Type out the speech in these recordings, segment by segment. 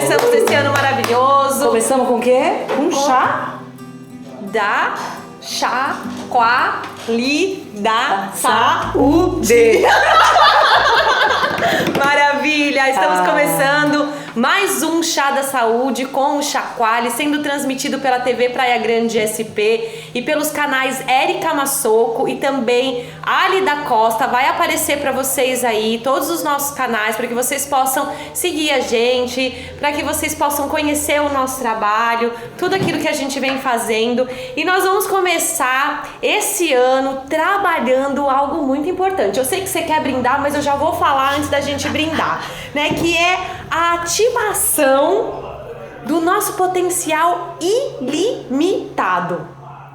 começamos esse ano maravilhoso. Começamos com o quê? Com chá? Da da saúde. Maravilha! Estamos começando mais um Chá da Saúde com o Chacoalhe, sendo transmitido pela TV Praia Grande SP e pelos canais Érica Massoco e também Ali da Costa. Vai aparecer para vocês aí todos os nossos canais para que vocês possam seguir a gente, para que vocês possam conhecer o nosso trabalho, tudo aquilo que a gente vem fazendo. E nós vamos começar esse ano trabalhando algo muito importante. Eu sei que você quer brindar, mas eu já vou falar antes da gente brindar, né? Que é a ativação do nosso potencial ilimitado.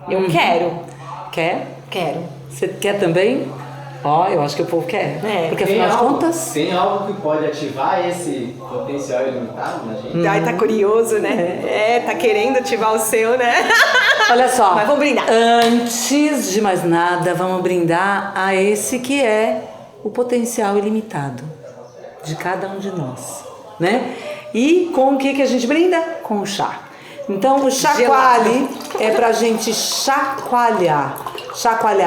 Eu quero. Quer? Quero. Você quer também? Ó, eu acho que o povo quer. Porque afinal de contas... Tem algo que pode ativar esse potencial ilimitado na gente? Ai, tá curioso, né? Tá querendo ativar o seu, né? Olha só. Mas vamos brindar. Antes de mais nada, vamos brindar a esse que é o potencial ilimitado de cada um de nós, né? E com o que a gente brinda? Com o chá. Então, o chacoalhe é pra gente chacoalhar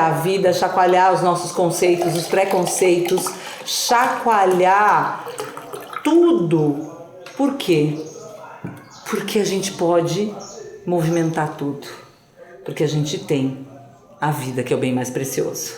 a vida, chacoalhar os nossos conceitos, os preconceitos, chacoalhar tudo. Por quê? Porque a gente pode movimentar tudo. Porque a gente tem a vida, que é o bem mais precioso,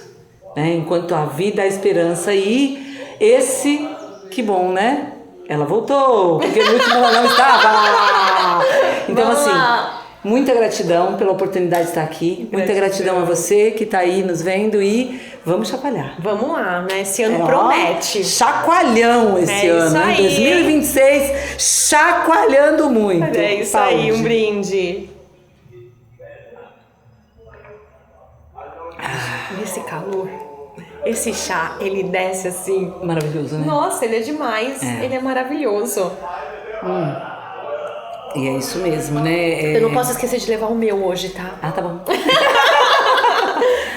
né? Enquanto a vida, a esperança e esse, que bom, né? Ela voltou, porque no último ela não estava. Então, Vamos assim, lá. muita gratidão pela oportunidade de estar aqui. Muita gratidão a você que está aí nos vendo e vamos chacoalhar. Vamos lá, né? Esse ano promete. Chacoalhão esse ano, isso aí. 2026, chacoalhando muito. É isso Saúde. aí, um brinde. Esse calor, esse chá, ele desce assim. Maravilhoso, né? Nossa, ele é demais. Ele é maravilhoso. E é isso mesmo, né? Eu não posso esquecer de levar o meu hoje, tá? Ah, tá bom.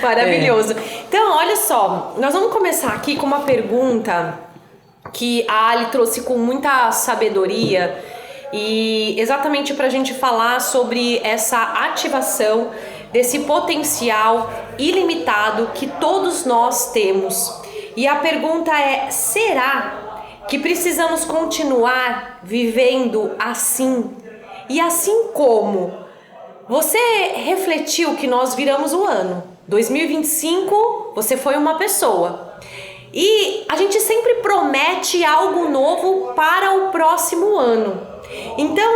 Maravilhoso. Então, olha só, nós vamos começar aqui com uma pergunta que a Ali trouxe com muita sabedoria e exatamente para a gente falar sobre essa ativação desse potencial ilimitado que todos nós temos. E a pergunta é: será que precisamos continuar vivendo assim? E assim como? Você refletiu que nós viramos o ano 2025, você foi uma pessoa. E a gente sempre promete algo novo para o próximo ano. Então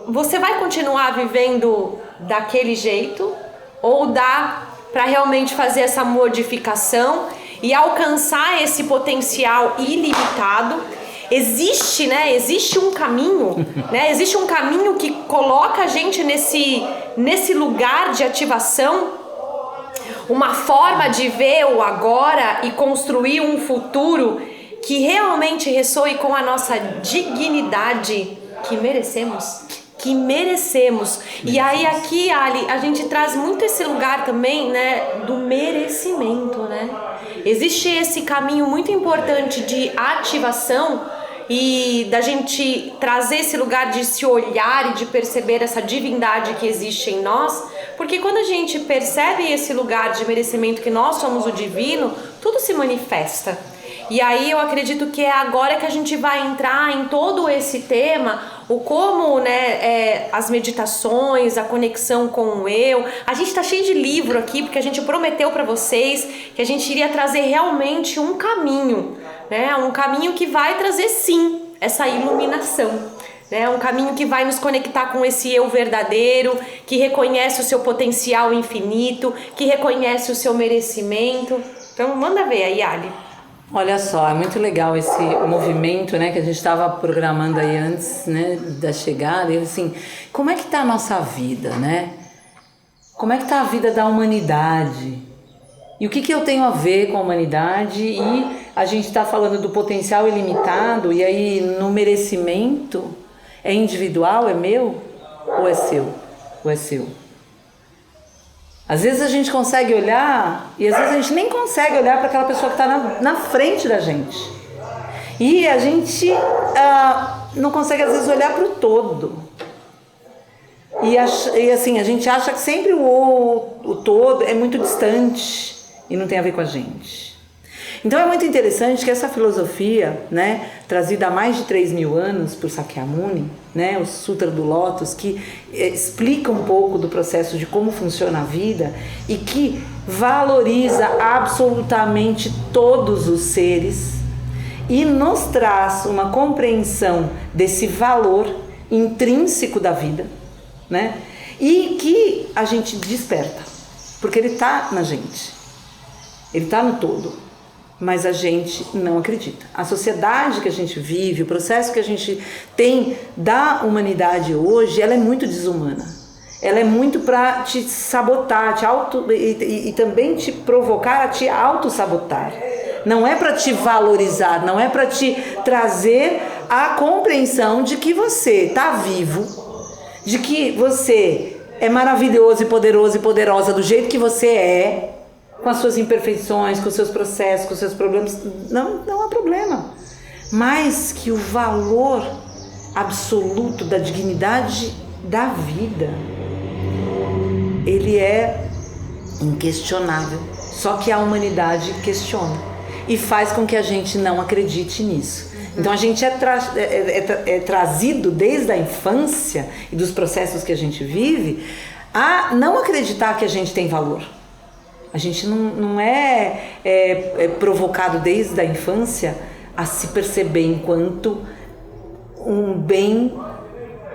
você vai continuar vivendo daquele jeito? Ou dá para realmente fazer essa modificação e alcançar esse potencial ilimitado? Existe um caminho, né? Existe um caminho que coloca a gente nesse lugar de ativação, uma forma de ver o agora e construir um futuro que realmente ressoe com a nossa dignidade que merecemos. E aí aqui, Ali, a gente traz muito esse lugar também, né, do merecimento, né? Existe esse caminho muito importante de ativação e da gente trazer esse lugar de se olhar e de perceber essa divindade que existe em nós, porque quando a gente percebe esse lugar de merecimento que nós somos o divino, tudo se manifesta. E aí eu acredito que é agora que a gente vai entrar em todo esse tema, o como, né, as meditações, a conexão com o eu. A gente tá cheio de livro aqui, porque a gente prometeu para vocês que a gente iria trazer realmente um caminho, né, um caminho que vai trazer sim essa iluminação, né, um caminho que vai nos conectar com esse eu verdadeiro, que reconhece o seu potencial infinito, que reconhece o seu merecimento. Então manda ver aí, Ali. Olha só, é muito legal esse movimento, né, que a gente estava programando aí antes, né, da chegada. E assim, como é que tá a nossa vida, né? Como é que tá a vida da humanidade? E o que eu tenho a ver com a humanidade? E a gente está falando do potencial ilimitado, e aí no merecimento, é individual, é meu? Ou é seu? Ou é seu? Às vezes a gente consegue olhar e às vezes a gente nem consegue olhar para aquela pessoa que está na frente da gente. E a gente não consegue às vezes olhar para o todo. E assim, a gente acha que sempre o todo é muito distante e não tem a ver com a gente. Então é muito interessante que essa filosofia, né, trazida há mais de 3.000 anos por Sakyamuni, né, o Sutra do Lótus, que explica um pouco do processo de como funciona a vida e que valoriza absolutamente todos os seres e nos traz uma compreensão desse valor intrínseco da vida, né? E que a gente desperta, porque ele está na gente, ele está no todo, mas a gente não acredita. A sociedade que a gente vive, o processo que a gente tem da humanidade hoje, ela é muito desumana. Ela é muito para te sabotar, e também te provocar a te auto-sabotar. Não é para te valorizar, não é para te trazer a compreensão de que você está vivo, de que você é maravilhoso e poderoso e poderosa do jeito que você é, com as suas imperfeições, com os seus processos, com os seus problemas, não há problema. Mas que o valor absoluto da dignidade da vida, ele é inquestionável. Só que a humanidade questiona e faz com que a gente não acredite nisso. Então a gente é trazido desde a infância e dos processos que a gente vive a não acreditar que a gente tem valor. A gente não é provocado desde a infância a se perceber enquanto um bem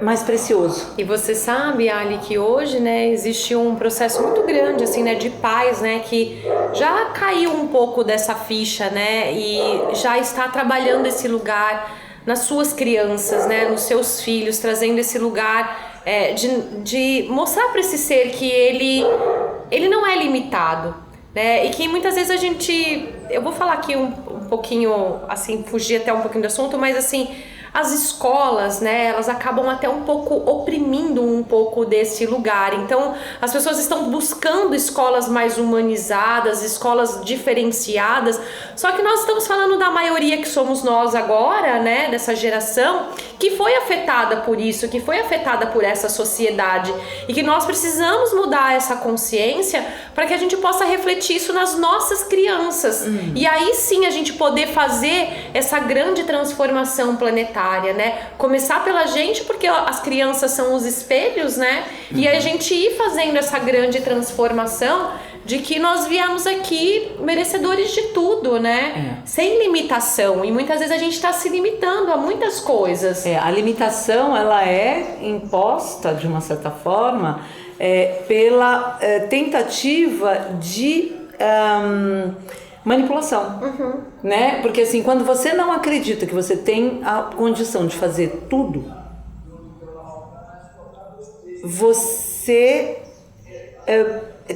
mais precioso. E você sabe, Ali, que hoje, né, existe um processo muito grande, assim, né, de pais, né, que já caiu um pouco dessa ficha, né, e já está trabalhando esse lugar nas suas crianças, né, nos seus filhos, trazendo esse lugar de mostrar para esse ser que ele não é limitado, né, e que muitas vezes eu vou falar aqui um pouquinho, assim, fugir até um pouquinho do assunto, mas assim, as escolas, né, elas acabam até um pouco oprimindo um pouco desse lugar. Então, as pessoas estão buscando escolas mais humanizadas, escolas diferenciadas, só que nós estamos falando da maioria que somos nós agora, né, dessa geração, que foi afetada por isso, que foi afetada por essa sociedade e que nós precisamos mudar essa consciência para que a gente possa refletir isso nas nossas crianças. E aí sim a gente poder fazer essa grande transformação planetária, né? Começar pela gente, porque as crianças são os espelhos, né? E a gente ir fazendo essa grande transformação de que nós viemos aqui merecedores de tudo, né? Sem limitação. E muitas vezes a gente está se limitando a muitas coisas. A limitação, ela é imposta, de uma certa forma, pela tentativa de manipulação, né? Porque assim, quando você não acredita que você tem a condição de fazer tudo, você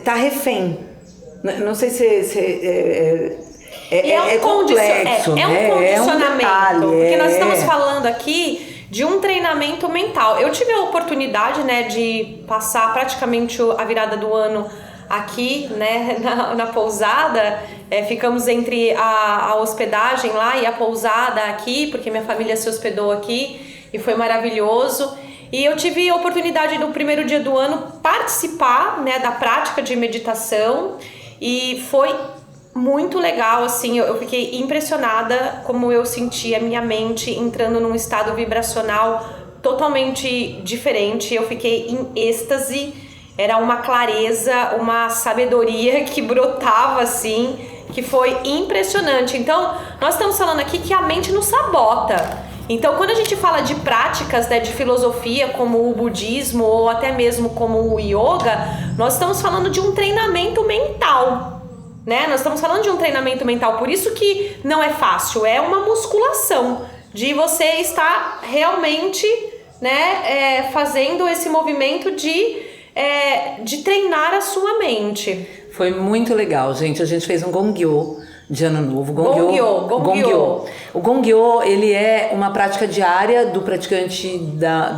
tá refém. Não sei se é complexo, é um condicionamento, porque nós estamos falando aqui de um treinamento mental. Eu tive a oportunidade, né, de passar praticamente a virada do ano aqui, né, na pousada. Ficamos entre a hospedagem lá e a pousada aqui, porque minha família se hospedou aqui e foi maravilhoso. E eu tive a oportunidade no primeiro dia do ano participar, né, da prática de meditação e foi muito legal, assim, eu fiquei impressionada como eu senti a minha mente entrando num estado vibracional totalmente diferente. Eu fiquei em êxtase, era uma clareza, uma sabedoria que brotava assim, que foi impressionante. Então, nós estamos falando aqui que a mente nos sabota. Então, quando a gente fala de práticas, né, de filosofia, como o budismo ou até mesmo como o yoga, nós estamos falando de um treinamento mental, né? Nós estamos falando de um treinamento mental, por isso que não é fácil, é uma musculação de você estar realmente, né, fazendo esse movimento de treinar a sua mente. Foi muito legal, gente. A gente fez um Gongyo de Ano Novo. Gongyo. O Gongyo, ele é uma prática diária do praticante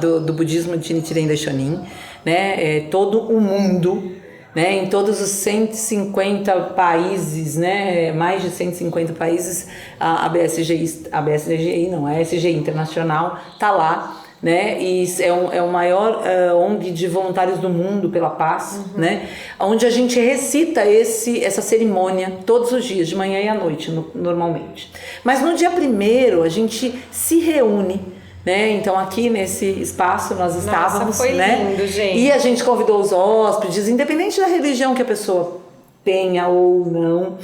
do budismo de Nichiren Daishonin, né? Todo o mundo né? Em todos os 150 países, né? Mais de 150 países, a BSGI não, a SGI Internacional tá lá, né? E é o maior ONG de voluntários do mundo pela paz, né? Onde a gente recita essa cerimônia todos os dias, de manhã e à noite, normalmente. Mas no dia 1º a gente se reúne, né? Então aqui nesse espaço nós estávamos, foi né? lindo, gente. E a gente convidou os hóspedes, independente da religião que a pessoa tenha ou não,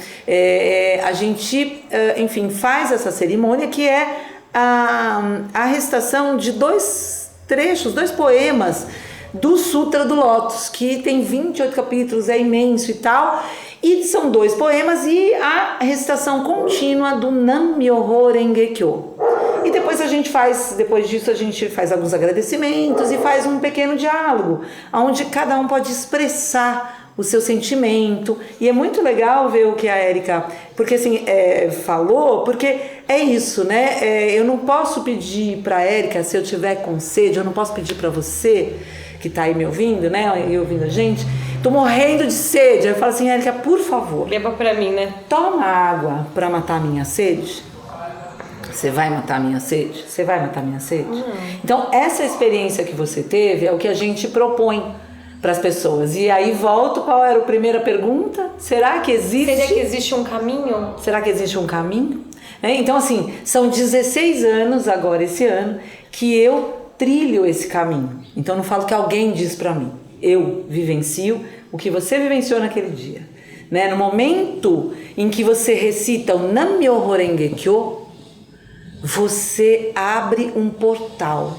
a gente, enfim, faz essa cerimônia que é a recitação de 2 trechos, 2 poemas do Sutra do Lótus, que tem 28 capítulos, é imenso e tal, e são 2 poemas e a recitação contínua do Nam-myoho Renge-kyo. E depois disso a gente faz alguns agradecimentos e faz um pequeno diálogo, onde cada um pode expressar o seu sentimento, e é muito legal ver o que a Érica, porque assim, falou, porque é isso, né? Eu não posso pedir pra Érica, se eu tiver com sede, eu não posso pedir pra você, que tá aí me ouvindo, né? E ouvindo a gente, tô morrendo de sede. Eu falo assim, Érica, por favor, Beba pra mim, né? toma água pra matar a minha sede. Você vai matar a minha sede? Você vai matar a minha sede? Então, essa experiência que você teve é o que a gente propõe para as pessoas. E aí volto, qual era a primeira pergunta? Será que existe? Seria que existe um caminho? Será que existe um caminho? Então assim, são 16 anos agora esse ano que eu trilho esse caminho. Então eu não falo que alguém diz para mim. Eu vivencio o que você vivenciou naquele dia. Né? No momento em que você recita o Nam-myoho Renge-kyo, você abre um portal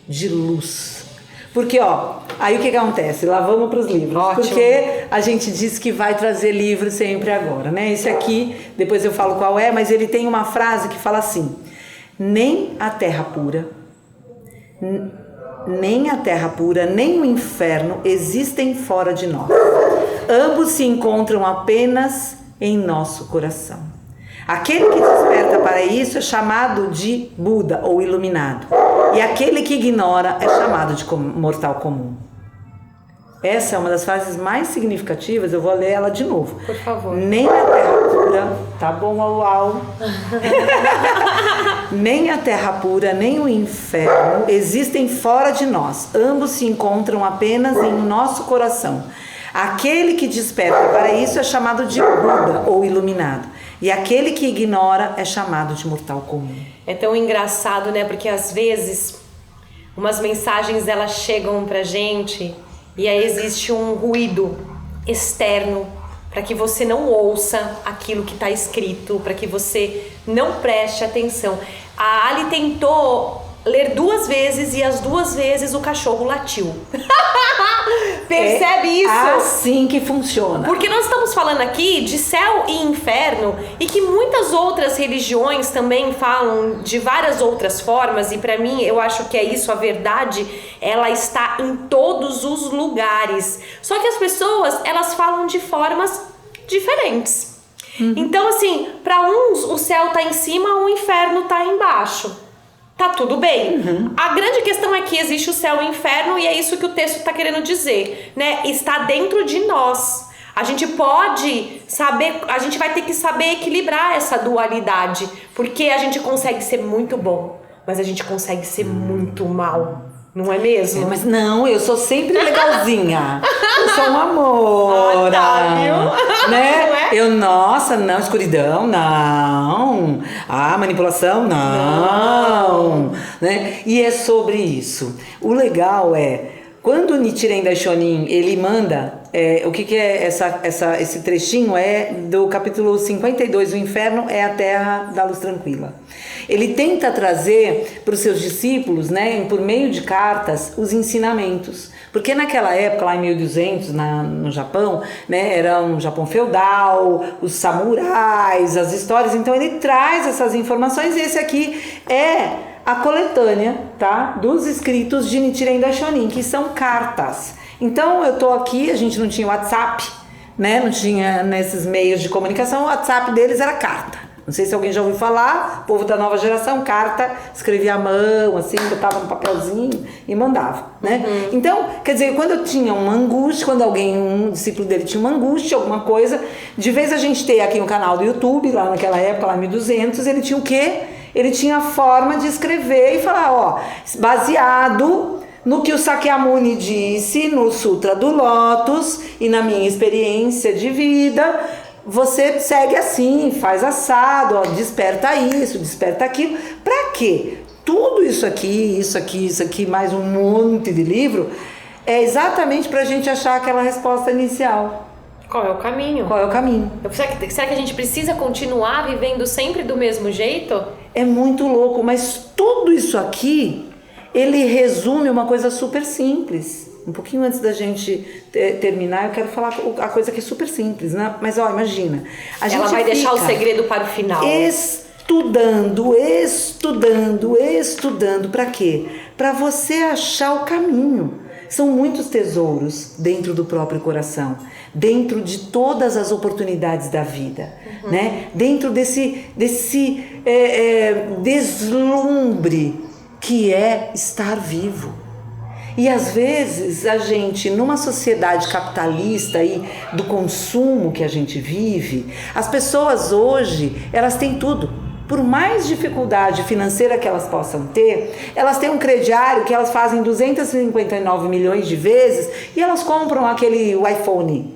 de luz. Porque, aí o que acontece? Lá vamos para os livros. Ótimo. Porque a gente diz que vai trazer livro sempre agora, né? Esse aqui, depois eu falo qual é, mas ele tem uma frase que fala assim: nem a terra pura, nem o inferno existem fora de nós. Ambos se encontram apenas em nosso coração. Aquele que desperta para isso é chamado de Buda ou iluminado. E aquele que ignora é chamado de mortal comum. Essa é uma das frases mais significativas, eu vou ler ela de novo. Por favor. Nem a terra pura, tá bom, uau. Nem a terra pura, nem o inferno existem fora de nós. Ambos se encontram apenas em nosso coração. Aquele que desperta para isso é chamado de Buda ou iluminado. E aquele que ignora é chamado de mortal comum. É tão engraçado, né? Porque às vezes umas mensagens elas chegam pra gente e aí existe um ruído externo para que você não ouça aquilo que está escrito, para que você não preste atenção. A Ali tentou ler 2 vezes e as 2 vezes o cachorro latiu. Percebe isso? É assim que funciona. Porque nós estamos falando aqui de céu e inferno e que muitas outras religiões também falam de várias outras formas, e para mim eu acho que é isso, a verdade, ela está em todos os lugares. Só que as pessoas, elas falam de formas diferentes. Então assim, para uns o céu tá em cima, o inferno tá embaixo. Tá tudo bem. A grande questão é que existe o céu e o inferno, e é isso que o texto tá querendo dizer, né? Está dentro de nós. A gente pode saber, a gente vai ter que saber equilibrar essa dualidade, porque a gente consegue ser muito bom, mas a gente consegue ser muito mal. Não é mesmo? Mas não, eu sou sempre legalzinha. Eu sou um amor. Ah, tá, viu? Né? Não é? Nossa, não, escuridão, não. Manipulação, não. Né? E é sobre isso. O legal é, quando o Nichiren Daishonin, ele manda, o que é esse trechinho é do capítulo 52, o inferno é a terra da luz tranquila. Ele tenta trazer para os seus discípulos, né, por meio de cartas, os ensinamentos. Porque naquela época, lá em 1200, no Japão, né, era um Japão feudal, os samurais, as histórias. Então ele traz essas informações, e esse aqui é a coletânea, tá, dos escritos de Nichiren Daishonin, que são cartas. Então eu tô aqui, a gente não tinha WhatsApp, né, não tinha nesses meios de comunicação, o WhatsApp deles era carta. Não sei se alguém já ouviu falar, povo da nova geração, carta, escrevia à mão, assim, botava no papelzinho e mandava, né? Então, quer dizer, quando eu tinha uma angústia, quando um discípulo dele tinha uma angústia, alguma coisa, de vez a gente ter aqui um canal do YouTube, lá naquela época, lá 1200, ele tinha o quê? Ele tinha a forma de escrever e falar, ó, baseado no que o Sakyamuni disse no Sutra do Lótus e na minha experiência de vida, você segue assim, faz assado, ó, desperta isso, desperta aquilo. Pra quê? Tudo isso aqui, mais um monte de livro, é exatamente pra gente achar aquela resposta inicial. Qual é o caminho? Qual é o caminho? Será que a gente precisa continuar vivendo sempre do mesmo jeito? É muito louco, mas tudo isso aqui, ele resume uma coisa super simples. Um pouquinho antes da gente terminar, eu quero falar a coisa que é super simples, né? Mas ó, imagina. Ela vai deixar o segredo para o final. Estudando. Pra quê? Pra você achar o caminho. São muitos tesouros dentro do próprio coração, dentro de todas as oportunidades da vida, né? Dentro desse deslumbre que é estar vivo. E às vezes a gente, numa sociedade capitalista aí do consumo que a gente vive, as pessoas hoje, elas têm tudo. Por mais dificuldade financeira que elas possam ter, elas têm um crediário que elas fazem 259 milhões de vezes e elas compram aquele iPhone,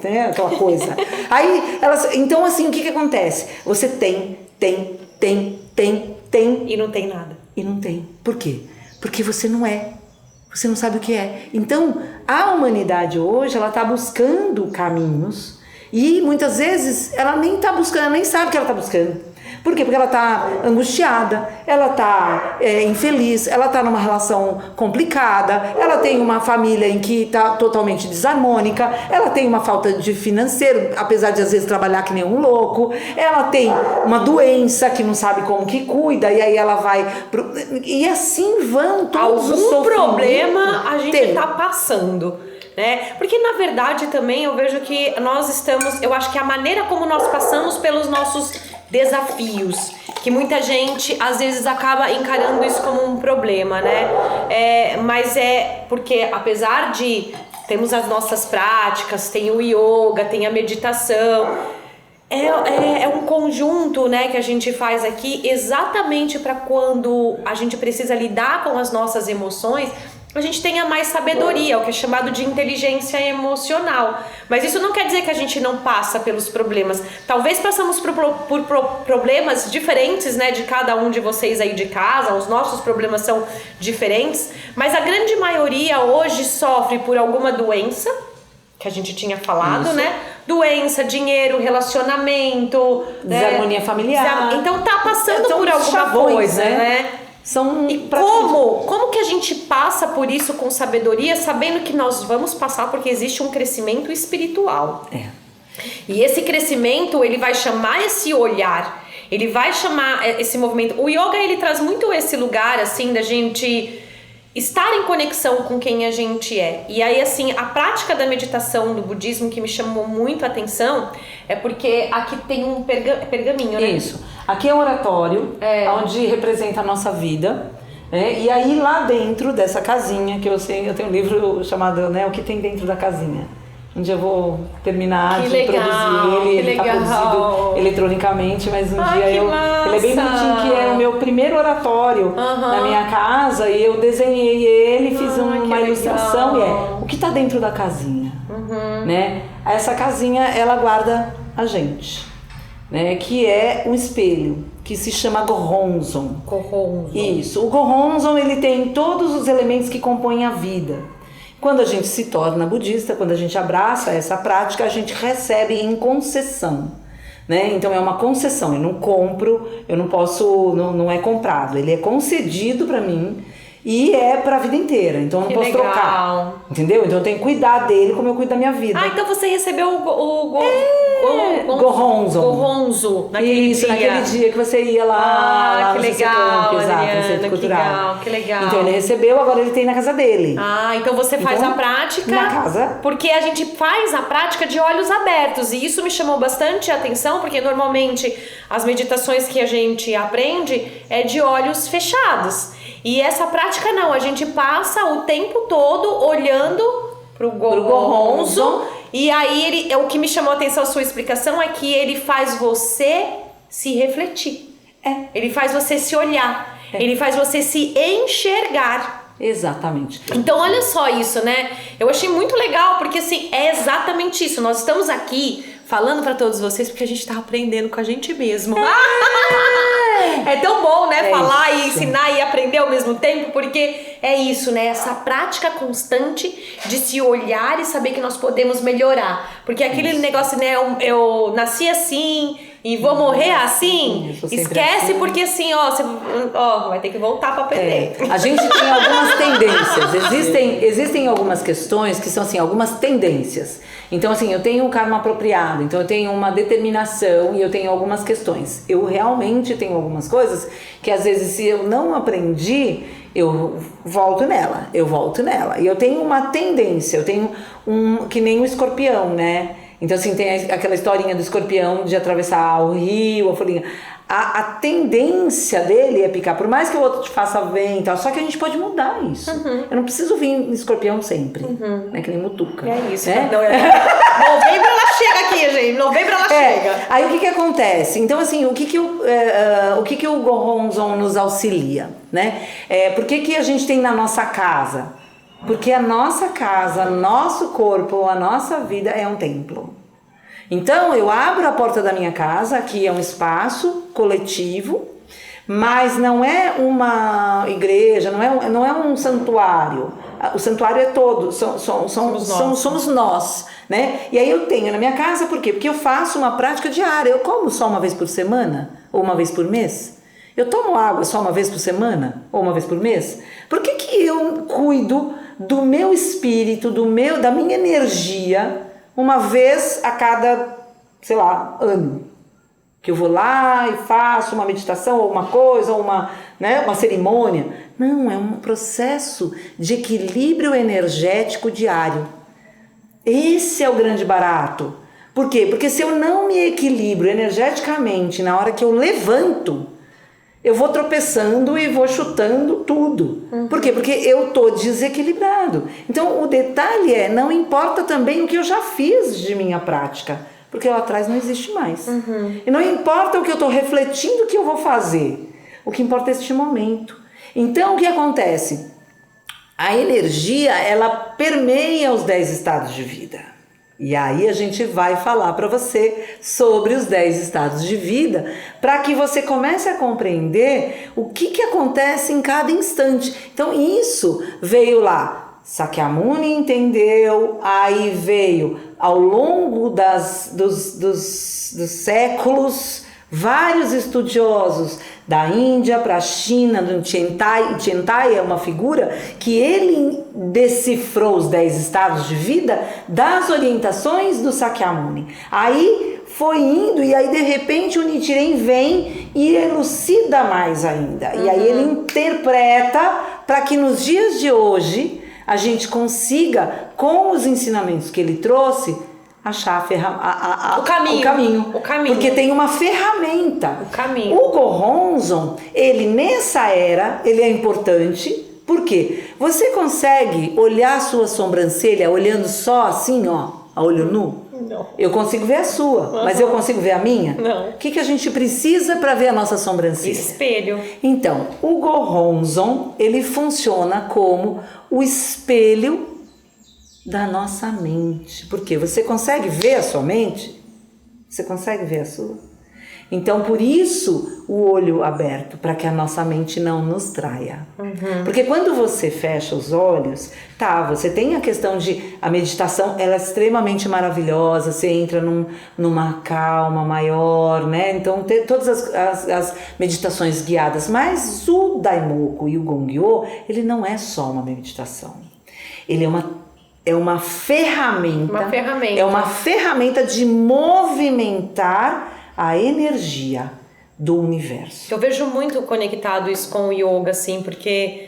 né? Aquela coisa. Aí elas, então assim, o que acontece? Você tem e não tem nada. E não tem. Por quê? Porque você não é. Você não sabe o que é. Então, a humanidade hoje, ela está buscando caminhos e muitas vezes ela nem está buscando, ela nem sabe o que ela está buscando. Por quê? Porque ela está angustiada, ela está infeliz, ela está numa relação complicada, ela tem uma família em que está totalmente desarmônica, ela tem uma falta de financeiro, apesar de às vezes trabalhar que nem um louco, ela tem uma doença que não sabe como que cuida, e aí ela vai... E assim vão todos os Algum problema a gente está passando. Né? Porque na verdade também eu vejo que nós estamos, eu acho que a maneira como nós passamos pelos nossos desafios, que muita gente às vezes acaba encarando isso como um problema, né? Mas é porque apesar de temos as nossas práticas, tem o yoga, tem a meditação, é um conjunto, né, que a gente faz aqui exatamente para quando a gente precisa lidar com as nossas emoções, a gente tenha mais sabedoria, o que é chamado de inteligência emocional. Mas isso não quer dizer que a gente não passa pelos problemas. Talvez passamos por problemas diferentes, né, de cada um de vocês aí de casa, os nossos problemas são diferentes, mas a grande maioria hoje sofre por alguma doença, que a gente tinha falado, né? Doença, dinheiro, relacionamento, desarmonia familiar. Então tá passando por alguma coisa, né? E como que a gente passa por isso com sabedoria, sabendo que nós vamos passar porque existe um crescimento espiritual. E esse crescimento, ele vai chamar esse olhar, ele vai chamar esse movimento. O yoga, ele traz muito esse lugar, assim, da gente estar em conexão com quem a gente é. E aí, assim, a prática da meditação no budismo que me chamou muito a atenção é porque aqui tem um pergaminho, né? Isso. Aqui é um oratório, onde representa a nossa vida. E aí, lá dentro dessa casinha, que eu tenho um livro chamado, né, O que tem dentro da casinha. Um dia eu vou terminar de produzir ele está produzido eletronicamente, mas um dia ele é bem bonitinho, que é o meu primeiro oratório na minha casa, e eu desenhei ele, fiz uma ilustração, e o que está dentro da casinha, né? Essa casinha, ela guarda a gente, né? Que é um espelho, que se chama Gohonzon. Isso, o Gohonzon, ele tem todos os elementos que compõem a vida. Quando a gente se torna budista, quando a gente abraça essa prática, a gente recebe em concessão, né? Então é uma concessão, eu não compro, eu não posso, não é comprado, ele é concedido para mim e é para a vida inteira, então eu não posso trocar, entendeu? Então eu tenho que cuidar dele como eu cuido da minha vida. Então você recebeu o Goronzo, naquele Isso, dia. naquele dia que você ia lá Que no legal, Campo, exato, no Adriana, Centro que Cultural. legal, que legal. Então ele recebeu, agora ele tem na casa dele. Então você faz Então, a prática na casa. porque a gente faz a prática de olhos abertos e isso me chamou bastante a atenção porque normalmente as meditações que a gente aprende é de olhos fechados e essa prática não, a gente passa o tempo todo olhando pro Goronzo e aí o que me chamou a atenção a sua explicação é que ele faz você se refletir, ele faz você se olhar, ele faz você se enxergar. Exatamente. Então olha só isso, né? Eu achei muito legal porque assim, é exatamente isso. Nós estamos aqui falando pra todos vocês porque a gente tá aprendendo com a gente mesmo. É tão bom, né? Falar e ensinar e aprender ao mesmo tempo, porque é isso, né? Essa prática constante de se olhar e saber que nós podemos melhorar. Porque aquele negócio, né? Eu nasci assim e vou morrer assim. Esquece assim. Porque assim, você vai ter que voltar pra aprender. A gente tem algumas tendências. Existem algumas questões que são assim, algumas tendências. Então assim, eu tenho um karma apropriado, então eu tenho uma determinação e eu tenho algumas questões. Eu realmente tenho algumas coisas que às vezes se eu não aprendi, eu volto nela. E eu tenho uma tendência, eu tenho que nem o escorpião, né? Então assim, tem aquela historinha do escorpião de atravessar o rio, a folhinha. A tendência dele é picar, por mais que o outro te faça bem e tal, só que a gente pode mudar isso. Eu não preciso vir escorpião sempre, né? Que nem mutuca. É isso, né? Novembro ela chega aqui, gente. Novembro ela chega. Aí o que acontece? Então assim, o que o Goronzo nos auxilia, né? Por que a gente tem na nossa casa? Porque a nossa casa, nosso corpo, a nossa vida é um templo. Então eu abro a porta da minha casa, aqui é um espaço coletivo, mas não é uma igreja, não é um santuário. O santuário é todo, somos nós, né? E aí eu tenho na minha casa, por quê? Porque eu faço uma prática diária. Eu como só uma vez por semana ou uma vez por mês? Eu tomo água só uma vez por semana ou uma vez por mês? Por que eu cuido do meu espírito, da minha energia uma vez a cada, sei lá, ano? Que eu vou lá e faço uma meditação ou uma coisa, ou uma cerimônia. Não, é um processo de equilíbrio energético diário. Esse é o grande barato. Por quê? Porque se eu não me equilibro energeticamente na hora que eu levanto, eu vou tropeçando e vou chutando tudo. Por quê? Porque eu tô desequilibrado. Então o detalhe não importa também o que eu já fiz de minha prática, porque lá atrás não existe mais. E não importa o que eu tô refletindo que eu vou fazer, o que importa é este momento. Então o que acontece? A energia, ela permeia os 10 estados de vida. E aí a gente vai falar para você sobre os 10 estados de vida, para que você comece a compreender o que acontece em cada instante. Então isso veio lá, Sakyamuni entendeu, aí veio ao longo dos séculos, vários estudiosos da Índia para a China, do Tiantai. Tiantai é uma figura que ele decifrou os 10 estados de vida das orientações do Sakyamuni. Aí foi indo e aí de repente o Nichiren vem e elucida mais ainda. E aí ele interpreta para que nos dias de hoje a gente consiga, com os ensinamentos que ele trouxe, achar o caminho. Porque tem uma ferramenta. O caminho. O Goronzo, ele nessa era, ele é importante. Por quê? Você consegue olhar a sua sobrancelha olhando só assim, a olho nu? Não. Eu consigo ver a sua, mas eu consigo ver a minha? Não. O que a gente precisa para ver a nossa sobrancelha? Espelho. Então, o Goronzo, ele funciona como o espelho da nossa mente. Porque você consegue ver a sua mente? Você consegue ver a sua? Então, por isso, o olho aberto, para que a nossa mente não nos traia. Porque quando você fecha os olhos, você tem a questão de... A meditação, ela é extremamente maravilhosa, você entra numa calma maior, né? Então, tem todas as meditações guiadas. Mas o Daimoku e o Gongyo, ele não é só uma meditação. Ele é é uma ferramenta. Uma ferramenta. É uma ferramenta de movimentar a energia do universo. Eu vejo muito conectado isso com o yoga, assim, porque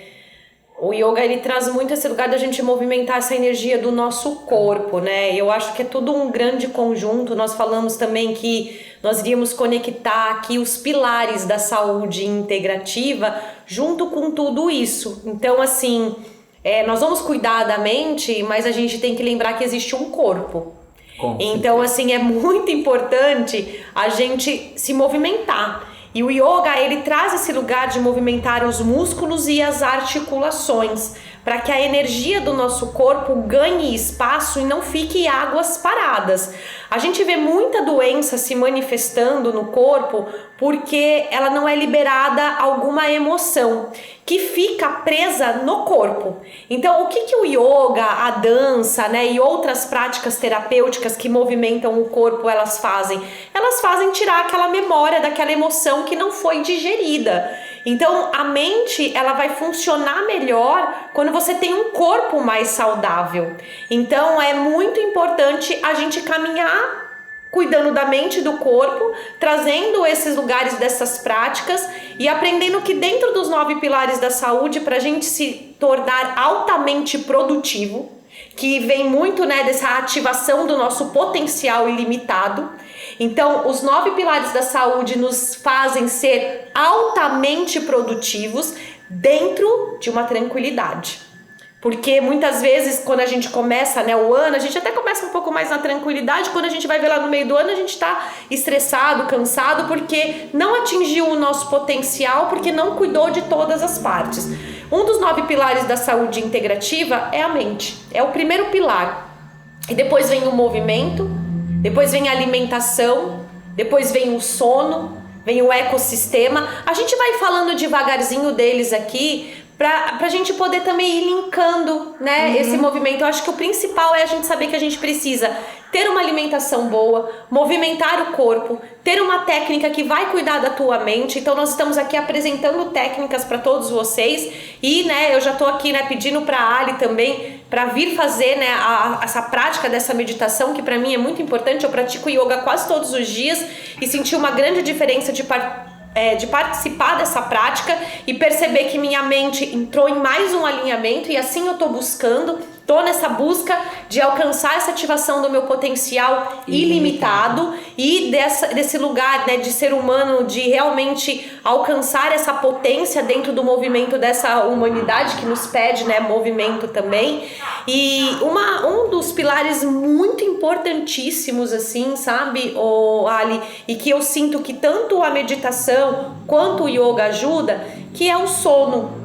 o yoga, ele traz muito esse lugar da gente movimentar essa energia do nosso corpo, né? Eu acho que é tudo um grande conjunto. Nós falamos também que nós iríamos conectar aqui os pilares da saúde integrativa junto com tudo isso. Então, assim, nós vamos cuidar da mente, mas a gente tem que lembrar que existe um corpo. Então, assim, é muito importante a gente se movimentar. E o yoga, ele traz esse lugar de movimentar os músculos e as articulações, para que a energia do nosso corpo ganhe espaço e não fique águas paradas. A gente vê muita doença se manifestando no corpo porque ela não é liberada alguma emoção que fica presa no corpo. Então, o que o yoga, a dança, né, e outras práticas terapêuticas que movimentam o corpo, elas fazem? Elas fazem tirar aquela memória daquela emoção que não foi digerida. Então, a mente, ela vai funcionar melhor quando você tem um corpo mais saudável. Então, é muito importante a gente caminhar cuidando da mente e do corpo, trazendo esses lugares dessas práticas e aprendendo que dentro dos 9 pilares da saúde, para a gente se tornar altamente produtivo, que vem muito, né, dessa ativação do nosso potencial ilimitado. Então, os 9 pilares da saúde nos fazem ser altamente produtivos dentro de uma tranquilidade. Porque muitas vezes, quando a gente começa, né, o ano, a gente até começa um pouco mais na tranquilidade. Quando a gente vai ver lá no meio do ano, a gente está estressado, cansado, porque não atingiu o nosso potencial, porque não cuidou de todas as partes. Um dos 9 pilares da saúde integrativa é a mente. É o primeiro pilar. E depois vem o movimento, depois vem a alimentação, depois vem o sono, vem o ecossistema. A gente vai falando devagarzinho deles aqui, pra gente poder também ir linkando, né, esse movimento. Eu acho que o principal é a gente saber que a gente precisa ter uma alimentação boa, movimentar o corpo, ter uma técnica que vai cuidar da tua mente. Então nós estamos aqui apresentando técnicas para todos vocês e, né, eu já tô aqui, né, pedindo para a Ali também para vir fazer, né, essa prática dessa meditação, que para mim é muito importante. Eu pratico yoga quase todos os dias e senti uma grande diferença de participar dessa prática e perceber que minha mente entrou em mais um alinhamento, e assim eu tô nessa busca de alcançar essa ativação do meu potencial ilimitado e desse lugar, né, de ser humano, de realmente alcançar essa potência dentro do movimento dessa humanidade que nos pede, né, movimento também. E um dos pilares muito importantíssimos, assim, sabe, Ali, e que eu sinto que tanto a meditação quanto o yoga ajuda, que é o sono.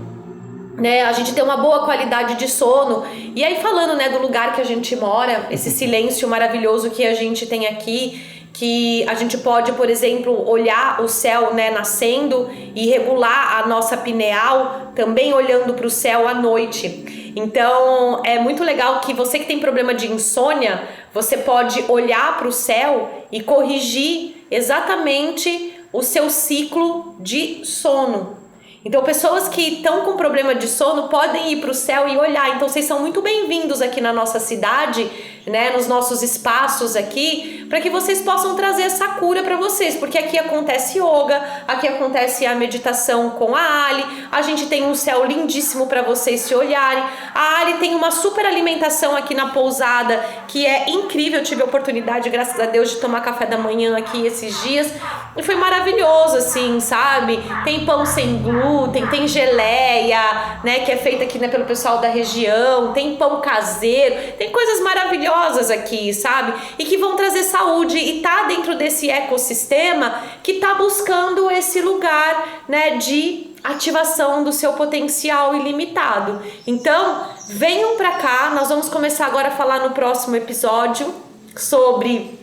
Né, a gente tem uma boa qualidade de sono. E aí, falando, né, do lugar que a gente mora, esse silêncio maravilhoso que a gente tem aqui, que a gente pode, por exemplo, olhar o céu, né, nascendo e regular a nossa pineal também olhando para o céu à noite. Então é muito legal que você que tem problema de insônia, você pode olhar para o céu e corrigir exatamente o seu ciclo de sono. Então, pessoas que estão com problema de sono podem ir para o céu e olhar. Então, vocês são muito bem-vindos aqui na nossa cidade, né, nos nossos espaços aqui, para que vocês possam trazer essa cura para vocês, porque aqui acontece yoga, aqui acontece a meditação com a Ali, a gente tem um céu lindíssimo para vocês se olharem. A Ali tem uma super alimentação aqui na pousada, que é incrível. Eu tive a oportunidade, graças a Deus, de tomar café da manhã aqui esses dias, e foi maravilhoso, assim, sabe? Tem pão sem glúten, tem geleia, né, que é feita aqui, né, pelo pessoal da região, tem pão caseiro, tem coisas maravilhosas aqui, sabe? E que vão trazer saúde, e tá dentro desse ecossistema que tá buscando esse lugar, né, de ativação do seu potencial ilimitado. Então, venham pra cá, nós vamos começar agora a falar no próximo episódio sobre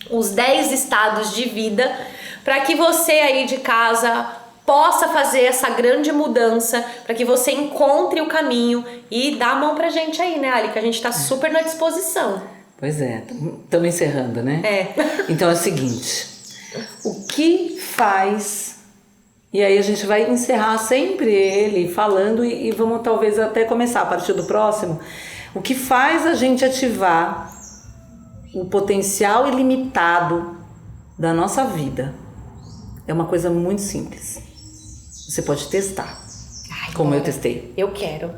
os 10 estados de vida, para que você aí de casa possa fazer essa grande mudança, para que você encontre o caminho e dá a mão pra gente aí, né, Ali, que a gente tá super na disposição. Pois é, estamos encerrando, né? É. Então é o seguinte, o que faz... E aí a gente vai encerrar sempre ele falando e vamos talvez até começar a partir do próximo. O que faz a gente ativar o potencial ilimitado da nossa vida é uma coisa muito simples. Você pode testar, como eu testei. Eu quero.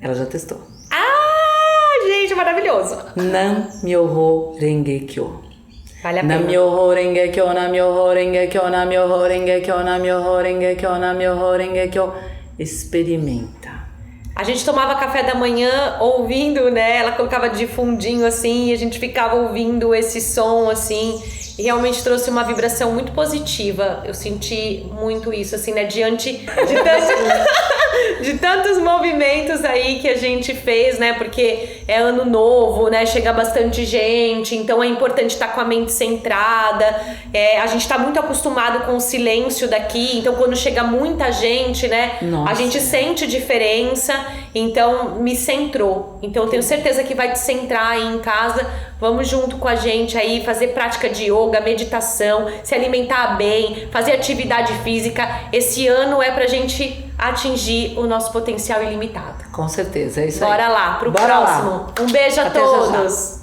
Ela já testou. Ah, gente, maravilhoso. Nam-myoho Renge-kyo. Vale a pena. Nam-myoho Renge-kyo, Nam-myoho Renge-kyo, Nam-myoho Renge-kyo, Nam-myoho Renge-kyo, Nam-myoho Renge-kyo. Experimenta. A gente tomava café da manhã ouvindo, né? Ela colocava de fundinho assim e a gente ficava ouvindo esse som assim. E realmente trouxe uma vibração muito positiva. Eu senti muito isso, assim, né? Diante de tantos movimentos aí que a gente fez, né? Porque é ano novo, né? Chega bastante gente, então é importante estar com a mente centrada. A gente tá muito acostumado com o silêncio daqui, então quando chega muita gente, né? Nossa. A gente sente diferença, então me centrou. Então eu tenho certeza que vai te centrar aí em casa. Vamos junto com a gente aí, fazer prática de yoga, meditação, se alimentar bem, fazer atividade física. Esse ano é pra gente atingir o nosso potencial ilimitado. Com certeza, é isso Bora aí. lá, pro Bora próximo. lá. Um beijo a Até já, já. todos.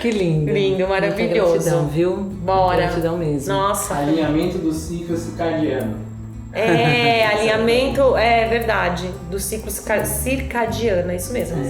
Que lindo. Lindo, maravilhoso. Muita gratidão, viu? Bora. Muita gratidão mesmo. Nossa. Alinhamento do ciclo circadiano. Alinhamento, é verdade, do ciclo circadiano, é isso mesmo.